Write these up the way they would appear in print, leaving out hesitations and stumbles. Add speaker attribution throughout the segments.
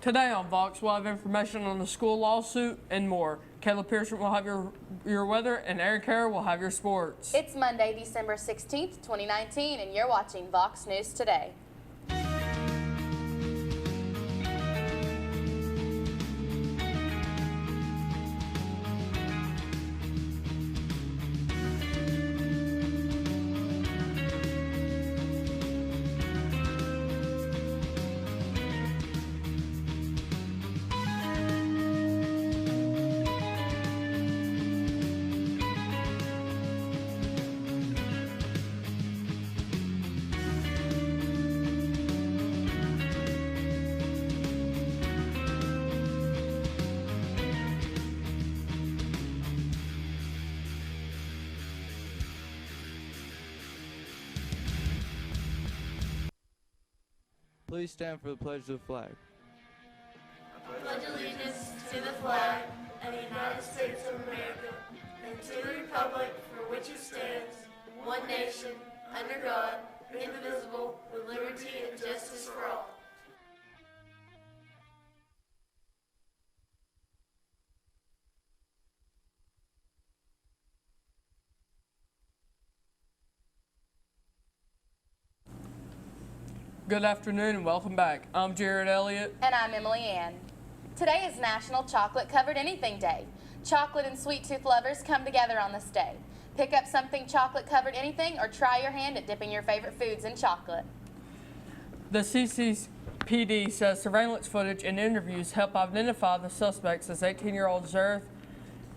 Speaker 1: Today on Vox, we'll have information on the school lawsuit and more. Kayla Pearson will have your weather, and Aaron Kerr will have your sports.
Speaker 2: It's Monday, December 16th, 2019, and you're watching Vox News Today.
Speaker 3: Please stand for the pledge of the flag.
Speaker 4: I pledge allegiance to the flag of the United States of America and to the republic for which it stands, one nation, under God, indivisible, with liberty and justice for all.
Speaker 1: Good afternoon and welcome back. I'm Jared Elliott.
Speaker 2: And I'm Emily Ann. Today is National Chocolate Covered Anything Day. Chocolate and sweet tooth lovers come together on this day. Pick up something chocolate covered anything or try your hand at dipping your favorite foods in chocolate.
Speaker 1: The CCPD says surveillance footage and interviews help identify the suspects as 18-year-old Zerth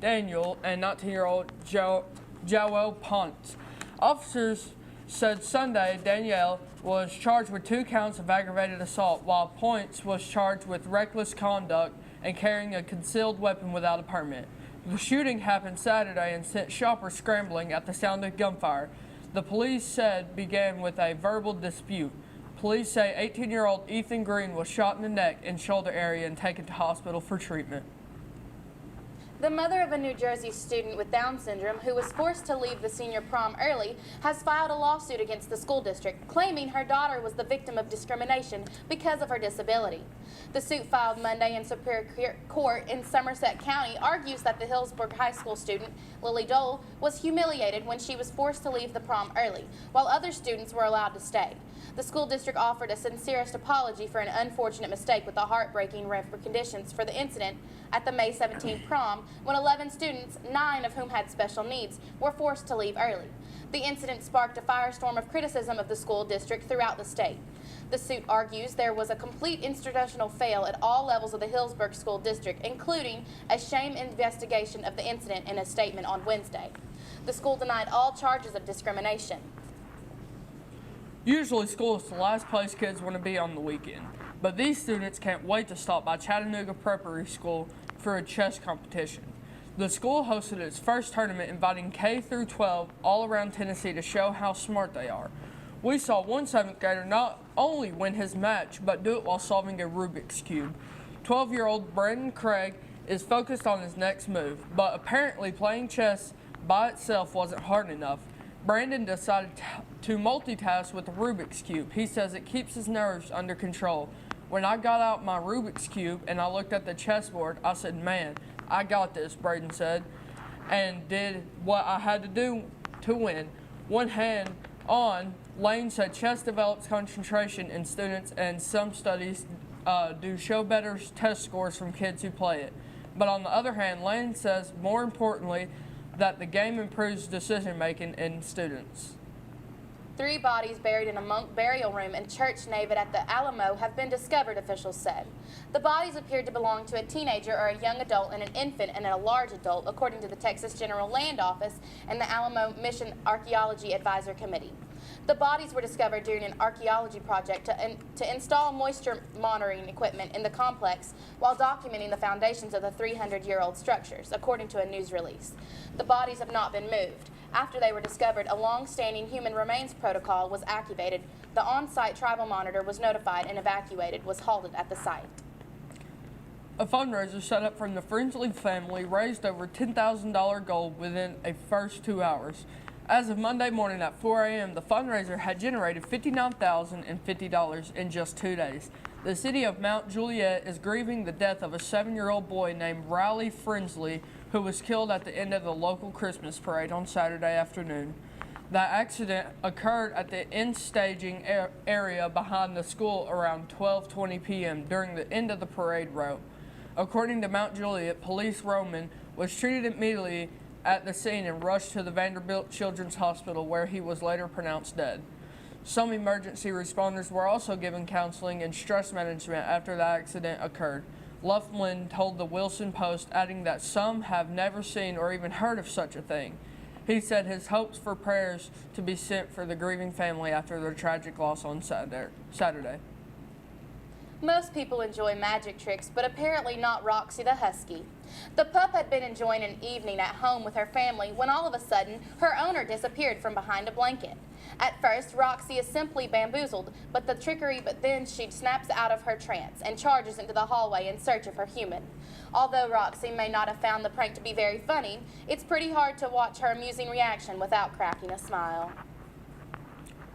Speaker 1: Daniel and 19-year-old Joel Ponce. Officers said Sunday Danielle was charged with 2 counts of aggravated assault, while Ponce was charged with reckless conduct and carrying a concealed weapon without a permit. The shooting happened Saturday and sent shoppers scrambling at the sound of gunfire. The police said began with a verbal dispute. Police say 18-year-old Ethan Green was shot in the neck and shoulder area and taken to hospital for treatment.
Speaker 2: The mother of a New Jersey student with Down syndrome who was forced to leave the senior prom early has filed a lawsuit against the school district, claiming her daughter was the victim of discrimination because of her disability. The suit filed Monday in Superior Court in Somerset County argues that the Hillsborough High School student, Lily Dole, was humiliated when she was forced to leave the prom early, while other students were allowed to stay. The school district offered a sincerest apology for an unfortunate mistake with the heartbreaking conditions for the incident at the May 17 prom when 11 students, 9 of whom had special needs, were forced to leave early. The incident sparked a firestorm of criticism of the school district throughout the state. The suit argues there was a complete institutional fail at all levels of the Hillsborough School District, including a shame investigation of the incident in a statement on Wednesday. The school denied all charges of discrimination.
Speaker 1: Usually school is the last place kids want to be on the weekend, but these students can't wait to stop by Chattanooga Preparatory School for a chess competition. The school hosted its first tournament inviting K through 12 all around Tennessee to show how smart they are. We saw one 7th grader not only win his match, but do it while solving a Rubik's Cube. 12-year-old Brandon Craig is focused on his next move, but apparently playing chess by itself wasn't hard enough. Brandon decided to multitask with the Rubik's Cube. He says it keeps his nerves under control. When I got out my Rubik's Cube and I looked at the chessboard, I said, "Man, I got this," Braden said, and did what I had to do to win. One hand on, Lane said chess develops concentration in students, and some studies do show better test scores from kids who play it. But on the other hand, Lane says more importantly that the game improves decision making in students.
Speaker 2: 3 bodies buried in a monk burial room and church nave at the Alamo have been discovered, officials said. The bodies appeared to belong to a teenager or a young adult and an infant and a large adult, according to the Texas General Land Office and the Alamo Mission Archaeology Advisor Committee. The bodies were discovered during an archaeology project to install moisture monitoring equipment in the complex while documenting the foundations of the 300-year-old structures, according to a news release. The bodies have not been moved. After they were discovered, a long-standing human remains protocol was activated. The on-site tribal monitor was notified and evacuated, was halted at the site.
Speaker 1: A fundraiser set up from the Friendly family raised over $10,000 gold within a first 2 hours. As of Monday morning at 4 a.m., the fundraiser had generated $59,050 in just 2 days. The city of Mount Juliet is grieving the death of a 7-year-old boy named Riley Frinsley, who was killed at the end of the local Christmas parade on Saturday afternoon. The accident occurred at the end staging area behind the school around 12:20 p.m. during the end of the parade route. According to Mount Juliet, police Roman was treated immediately at the scene and rushed to the Vanderbilt Children's Hospital, where he was later pronounced dead. Some emergency responders were also given counseling and stress management after the accident occurred. Loughlin told the Wilson Post, adding that some have never seen or even heard of such a thing. He said his hopes for prayers to be sent for the grieving family after their tragic loss on Saturday.
Speaker 2: Most people enjoy magic tricks, but apparently not Roxy the Husky. The pup had been enjoying an evening at home with her family when all of a sudden her owner disappeared from behind a blanket. At first, Roxy is simply bamboozled, but then she snaps out of her trance and charges into the hallway in search of her human. Although Roxy may not have found the prank to be very funny, it's pretty hard to watch her amusing reaction without cracking a smile.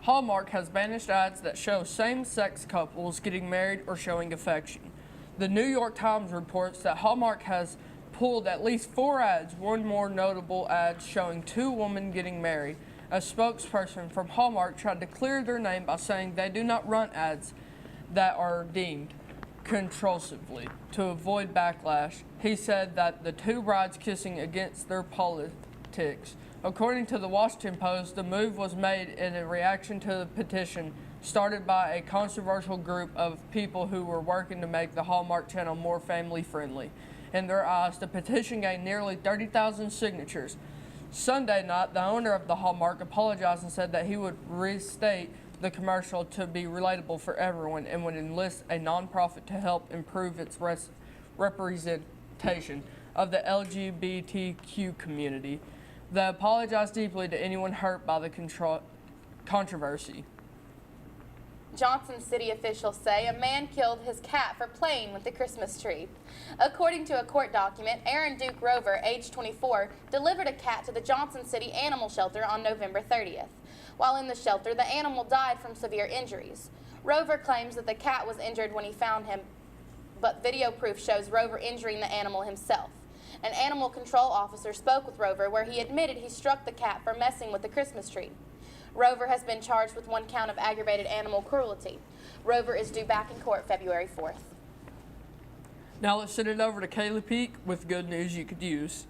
Speaker 1: Hallmark has banished ads that show same-sex couples getting married or showing affection. The New York Times reports that Hallmark has pulled at least 4 ads, one more notable ad showing 2 women getting married. A spokesperson from Hallmark tried to clear their name by saying they do not run ads that are deemed controlsively to avoid backlash. He said that the 2 brides kissing against their politics. According to the Washington Post, the move was made in a reaction to the petition started by a controversial group of people who were working to make the Hallmark Channel more family-friendly. In their eyes, the petition gained nearly 30,000 signatures. Sunday night, the owner of the Hallmark apologized and said that he would restate the commercial to be relatable for everyone and would enlist a nonprofit to help improve its representation of the LGBTQ community. They apologized deeply to anyone hurt by the controversy.
Speaker 2: Johnson City officials say a man killed his cat for playing with the Christmas tree. According to a court document, Aaron Duke Rover, age 24, delivered a cat to the Johnson City Animal Shelter on November 30th. While in the shelter, the animal died from severe injuries. Rover claims that the cat was injured when he found him, but video proof shows Rover injuring the animal himself. An animal control officer spoke with Rover where he admitted he struck the cat for messing with the Christmas tree. Rover has been charged with 1 count of aggravated animal cruelty. Rover is due back in court February 4th.
Speaker 1: Now let's send it over to Kayla Peak with good news you could use.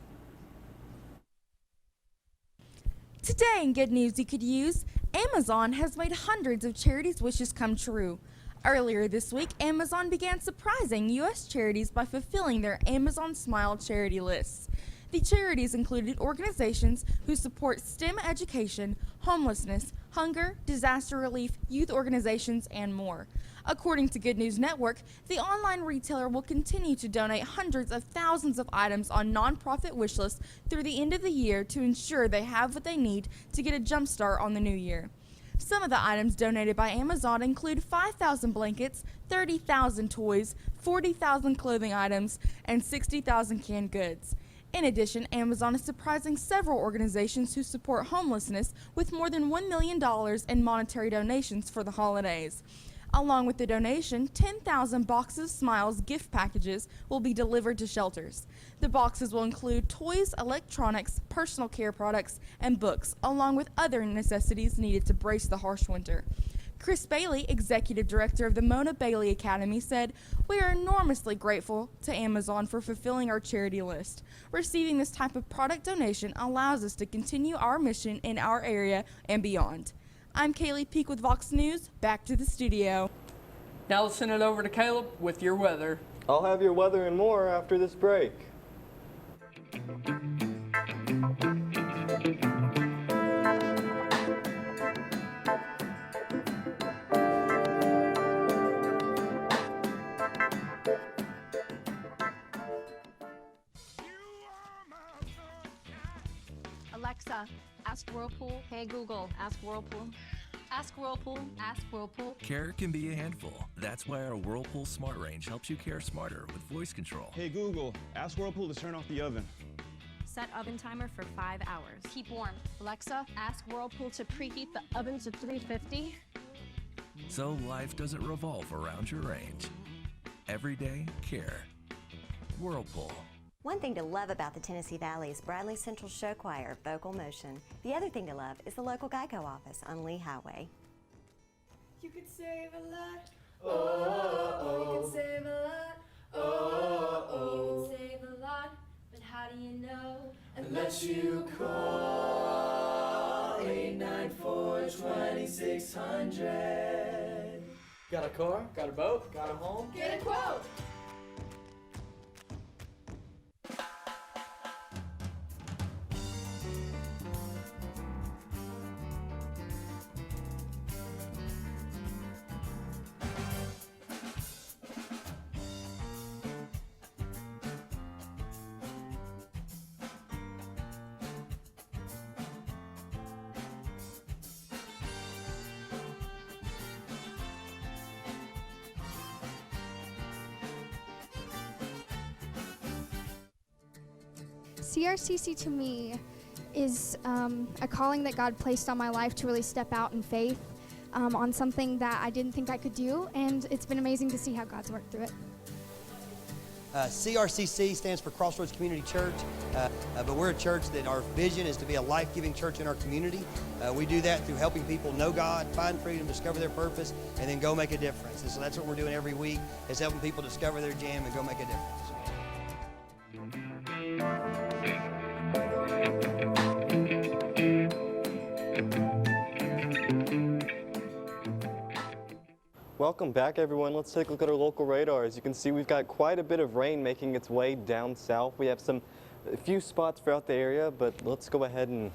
Speaker 5: Today in Good News You Could Use, Amazon has made hundreds of charities' wishes come true. Earlier this week, Amazon began surprising U.S. charities by fulfilling their Amazon Smile charity lists. The charities included organizations who support STEM education, homelessness, hunger, disaster relief, youth organizations, and more. According to Good News Network, the online retailer will continue to donate hundreds of thousands of items on nonprofit wish lists through the end of the year to ensure they have what they need to get a jump start on the new year. Some of the items donated by Amazon include 5,000 blankets, 30,000 toys, 40,000 clothing items, and 60,000 canned goods. In addition, Amazon is surprising several organizations who support homelessness with more than $1 million in monetary donations for the holidays. Along with the donation, 10,000 boxes of Smiles gift packages will be delivered to shelters. The boxes will include toys, electronics, personal care products, and books, along with other necessities needed to brace the harsh winter. Chris Bailey, Executive Director of the Mona Bailey Academy, said, "We are enormously grateful to Amazon for fulfilling our charity list. Receiving this type of product donation allows us to continue our mission in our area and beyond." I'm Kaylee Peak with Vox News. Back to the studio.
Speaker 1: Now let's send it over to Caleb with your weather.
Speaker 6: I'll have your weather and more after this break.
Speaker 7: Alexa, ask Whirlpool. Hey Google, ask Whirlpool. Ask Whirlpool. Ask Whirlpool.
Speaker 8: Care can be a handful. That's why our Whirlpool Smart Range helps you care smarter with voice control.
Speaker 9: Hey Google, ask Whirlpool to turn off the oven.
Speaker 7: Set oven timer for 5 hours.
Speaker 9: Keep warm. Alexa, ask Whirlpool to preheat the oven to 350.
Speaker 8: So life doesn't revolve around your range. Everyday care. Whirlpool.
Speaker 10: One thing to love about the Tennessee Valley is Bradley Central Show Choir, Vocal Motion. The other thing to love is the local Geico office on Lee Highway.
Speaker 4: You could save a lot. Oh, you could save a lot. Oh, you could save a lot. But how do you know? Unless you call 894-2600.
Speaker 11: Got a car? Got a boat? Got a home?
Speaker 4: Get a quote.
Speaker 12: CRCC to me is a calling that God placed on my life to really step out in faith on something that I didn't think I could do, and it's been amazing to see how God's worked through it.
Speaker 13: CRCC stands for Crossroads Community Church, but we're a church that our vision is to be a life-giving church in our community. We do that through helping people know God, find freedom, discover their purpose, and then go make a difference. And so that's what we're doing every week, is helping people discover their jam and go make a difference.
Speaker 6: Welcome back, everyone. Let's take a look at our local radar. As you can see, we've got quite a bit of rain making its way down south. We have a few spots throughout the area, but let's go ahead and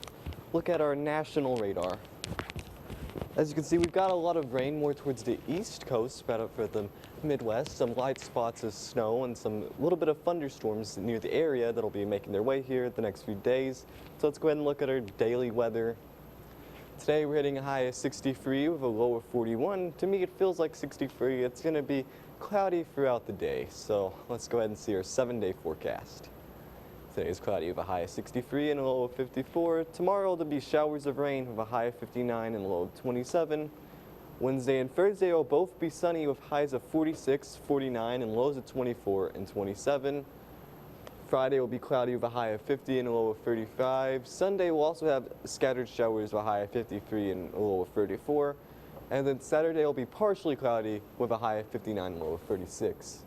Speaker 6: look at our national radar. As you can see, we've got a lot of rain more towards the east coast, spread out for the Midwest. Some light spots of snow and some little bit of thunderstorms near the area that'll be making their way here the next few days. So let's go ahead and look at our daily weather. Today we're hitting a high of 63 with a low of 41. To me it feels like 63. It's going to be cloudy throughout the day. So let's go ahead and see our 7-day forecast. Today is cloudy with a high of 63 and a low of 54. Tomorrow there'll be showers of rain with a high of 59 and a low of 27. Wednesday and Thursday will both be sunny with highs of 46, 49 and lows of 24 and 27. Friday will be cloudy with a high of 50 and a low of 35. Sunday will also have scattered showers with a high of 53 and a low of 34. And then Saturday will be partially cloudy with a high of 59 and a low of 36.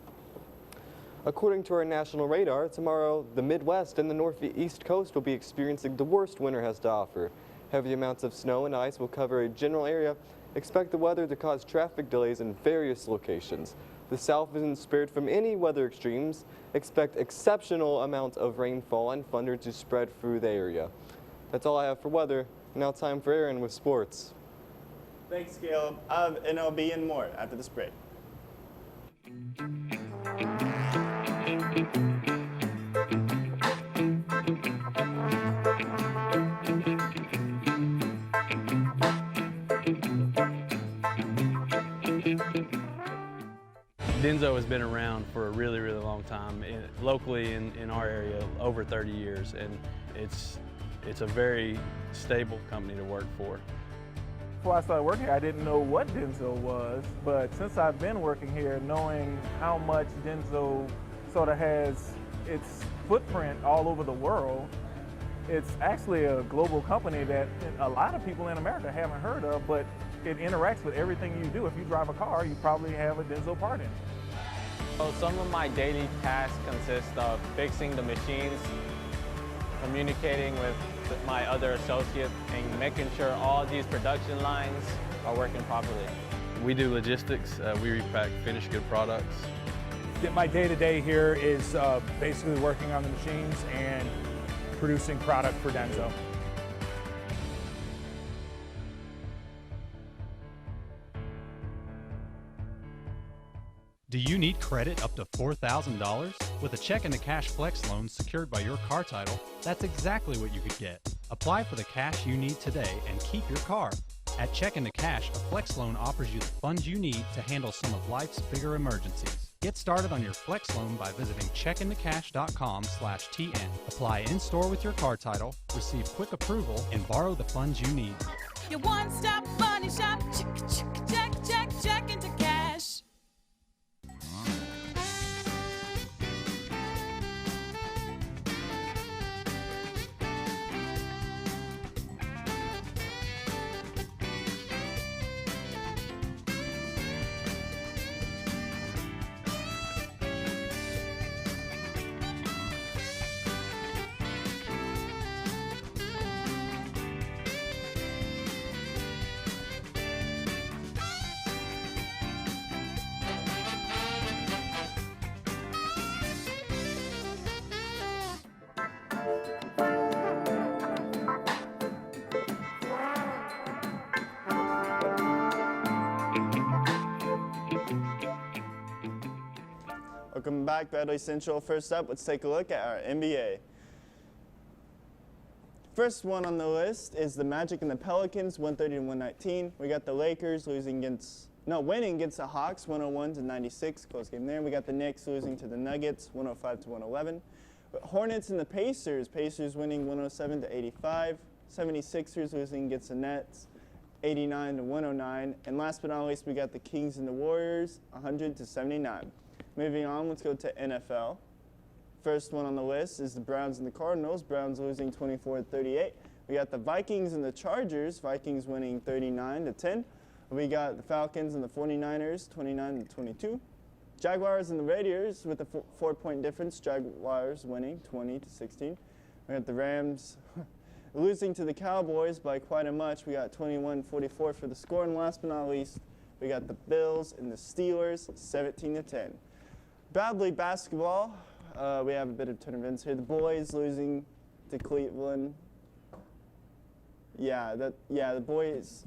Speaker 6: According to our national radar, tomorrow the Midwest and the northeast coast will be experiencing the worst winter has to offer. Heavy amounts of snow and ice will cover a general area. Expect the weather to cause traffic delays in various locations. The South isn't spared from any weather extremes. Expect exceptional amounts of rainfall and thunder to spread through the area. That's all I have for weather. Now time for Aaron with sports.
Speaker 14: Thanks, Caleb. And I'll be in more after this break.
Speaker 15: Denso has been around for a really, really long time, locally in our area, over 30 years, and it's a very stable company to work for.
Speaker 16: Before I started working here, I didn't know what Denso was, but since I've been working here, knowing how much Denso sort of has its footprint all over the world, it's actually a global company that a lot of people in America haven't heard of, but it interacts with everything you do. If you drive a car, you probably have a Denso part in it.
Speaker 17: So some of my daily tasks consist of fixing the machines, communicating with my other associates, and making sure all these production lines are working properly.
Speaker 15: We do logistics. We repack finished good products.
Speaker 16: My day-to-day here is basically working on the machines and producing product for Denso.
Speaker 18: Do you need credit up to $4,000? With a check and a cash flex loan secured by your car title, that's exactly what you could get. Apply for the cash you need today and keep your car. At Check into Cash, a flex loan offers you the funds you need to handle some of life's bigger emergencies. Get started on your Flex loan by visiting checkinthecash.com/TN. Apply in-store with your car title, receive quick approval, and borrow the funds you need.
Speaker 19: Your one-stop money shop. Check into cash.
Speaker 14: Welcome back, Bradley Central. First up, let's take a look at our NBA. First one on the list is the Magic and the Pelicans, 130-119. We got the Lakers winning against the Hawks, 101-96, close game there. We got the Knicks losing to the Nuggets, 105-111. Hornets and the Pacers winning 107-85. 76ers losing against the Nets, 89-109. And last but not least, we got the Kings and the Warriors, 100-79. Moving on, let's go to NFL. First one on the list is the Browns and the Cardinals. Browns losing 24-38. We got the Vikings and the Chargers. Vikings winning 39-10. We got the Falcons and the 49ers, 29-22. Jaguars and the Raiders with a 4-point difference. Jaguars winning 20-16. We got the Rams losing to the Cowboys by quite a much. We got 21-44 for the score. And last but not least, we got the Bills and the Steelers, 17-10. Bradley basketball, we have a bit of turn of events here. The boys losing to Cleveland. The boys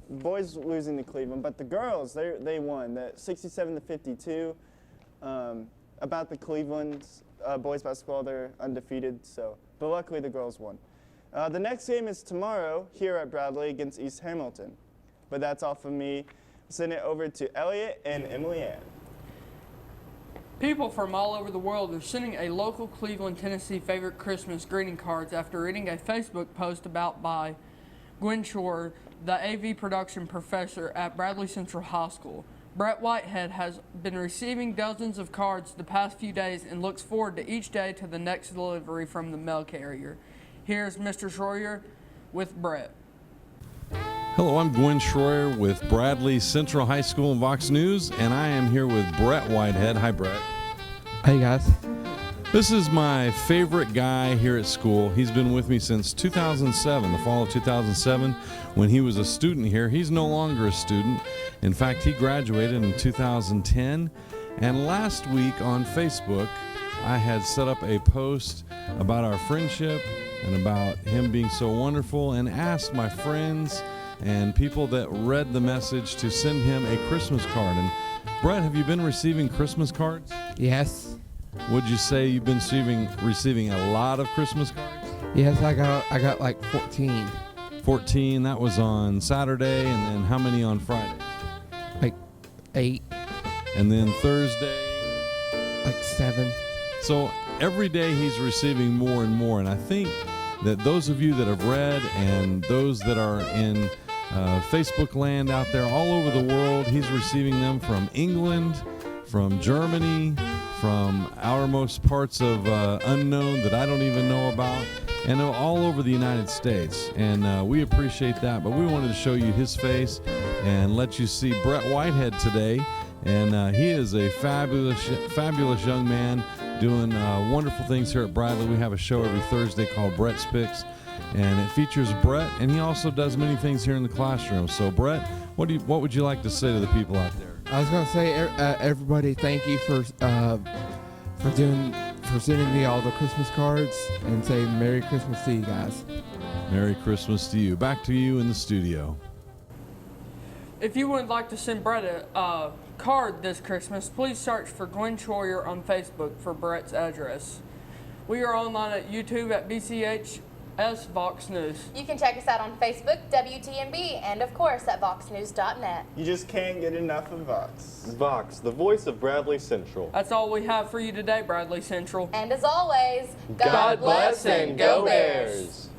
Speaker 14: losing to Cleveland, but the girls, they won. The 67-52. About the Cleveland boys basketball, they're undefeated. But luckily the girls won. The next game is tomorrow here at Bradley against East Hamilton. But that's all from me. Send it over to Elliot and Emily Ann.
Speaker 1: People from all over the world are sending a local Cleveland, Tennessee favorite Christmas greeting cards after reading a Facebook post about by Gwen Shroyer, the AV production professor at Bradley Central High School. Brett Whitehead has been receiving dozens of cards the past few days and looks forward to each day to the next delivery from the mail carrier. Here's Mr. Shroyer with Brett.
Speaker 20: Hello, I'm Gwen Shroyer with Bradley Central High School and Vox News, and I am here with Brett Whitehead. Hi, Brett.
Speaker 21: Hey, guys.
Speaker 20: This is my favorite guy here at school. He's been with me since 2007, the fall of 2007, when he was a student here. He's no longer a student. In fact, he graduated in 2010. And last week on Facebook, I had set up a post about our friendship and about him being so wonderful and asked my friends and people that read the message to send him a Christmas card. And Brett, have you been receiving Christmas cards?
Speaker 21: Yes.
Speaker 20: Would you say you've been receiving a lot of Christmas cards?
Speaker 21: Yes, I got like 14.
Speaker 20: 14, that was on Saturday, and then how many on Friday?
Speaker 21: Like 8.
Speaker 20: And then Thursday?
Speaker 21: Like 7.
Speaker 20: So every day he's receiving more and more, and I think that those of you that have read and those that are in Facebook land out there all over the world, he's receiving them from England, from Germany, from outermost parts of unknown that I don't even know about, and all over the United States. And we appreciate that, but we wanted to show you his face and let you see Brett Whitehead today. And he is a fabulous young man doing wonderful things here at Bradley. We have a show every Thursday called Brett's Picks, and it features Brett, and he also does many things here in the classroom. So Brett, what would you like to say to the people out there?
Speaker 21: I was going to say, everybody, thank you for sending me all the Christmas cards, and say Merry Christmas to you guys.
Speaker 20: Merry Christmas to you. Back to you in the studio.
Speaker 1: If you would like to send Brett a card this Christmas, please search for Gwen Shroyer on Facebook for Brett's address. We are online at YouTube at BCHS BCHS VOX News.
Speaker 2: You can check us out on Facebook, WTNB, and of course at voxnews.net.
Speaker 14: You just can't get enough of Vox.
Speaker 6: Vox, the voice of Bradley Central.
Speaker 1: That's all we have for you today, Bradley Central.
Speaker 2: And as always,
Speaker 6: God bless and go Bears!